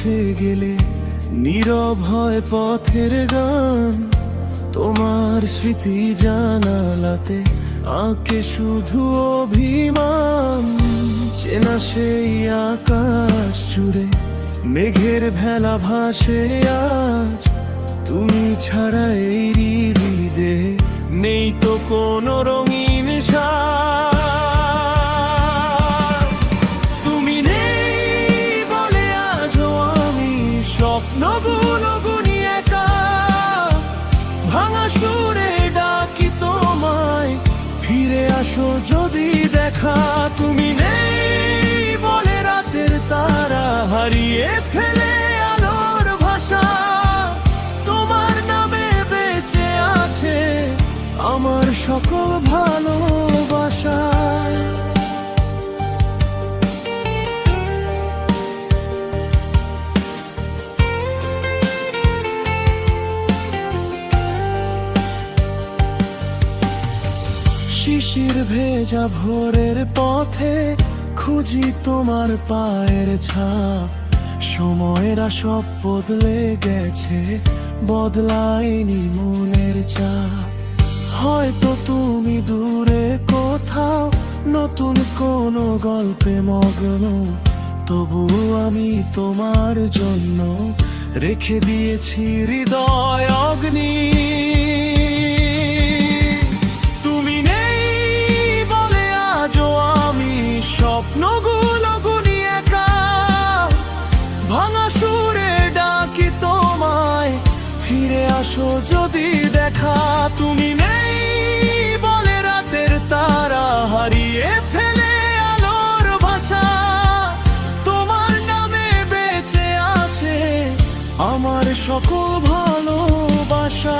ভেসে গেলে নীরব হয় পথের গান। তোমার স্মৃতি জানালাতে আঁকে শুধু অভিমান। চেনা সেই আকাশ জুড়ে মেঘের ভেলা ভাসে আজ। তুমি ছাড়া এই হৃদয়ে নেই তো কোনো রঙিন সাজ। তুমি নেই বলে আজও আমি স্বপ্নগুলো গুনি একা। ভাঙা সুরে ডাকি তোমায়, ফিরে আসো যদি দেখা। তুমি নেই বলে রাতের তারা হারিয়ে ফেলে আলোর ভাষা। তোমার নামে বেঁচে আছে আমার সকল ভালোবাসা। শিশির ভেজা ভোরের পথে খুঁজি তোমার পায়ের ছাপ। সময়েরা সব বদলে গেছে, বদলায়নি মনের চাপ। হয়তো তুমি দূরে কোথাও নতুন কোনো গল্পে মগ্ন, তবু আমি তোমার জন্য রেখে দিয়েছি হৃদয় অগ্নি। তুমি নেই বলে আজও আমি স্বপ্নগুলো গুনি একা। ভাঙা সুরে ডাকি তোমায়, ফিরে আসো যদি দেখা। তুমি নেই বলে রাতের তারা হারিয়ে ফেলে আলোর ভাষা। তোমার নামে বেঁচে আছে আমার সকল ভালোবাসা।